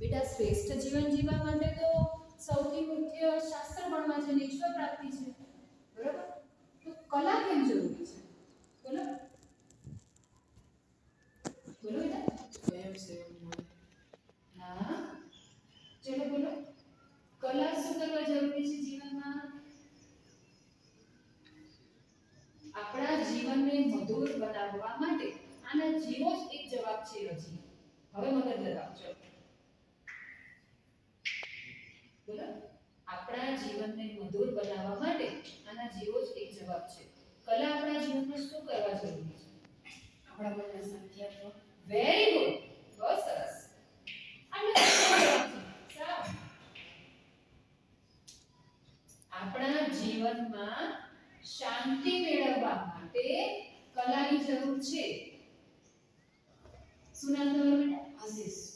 બેટા શ્રેષ્ઠ જીવન જીવવા માટે તો સૌથી મુખ્ય શાસ્ત્ર ભણવા છે, ઈશ્વર પ્રાપ્તિ છે, બરાબર? તો કલા કેમ જરૂરી છે? બોલો બોલો બેટા. સ્વયંસેવક. હા, ચલો બોલો. કલા શું કરવા જરૂરી છે જીવનમાં? આપણા જીવનને મધુર બનાવવા માટે. આના જેવો જ એક જવાબ છે હજી. હવે મગજ લગાવજો. બોલો. આપણા જીવનને મધુર બનાવવા માટે આના જેવો જ એક જવાબ છે. કલા આપણા જીવનમાં શું કરવા જરૂરી છે? આપણા મનને શાંતિ આપવા. Very good. બહુ સરસ. આપણા જીવનમાં શાંતિ મેળવવા માટે કલાની જરૂર છે. શું નામ તમારું બેટા? આશીષ.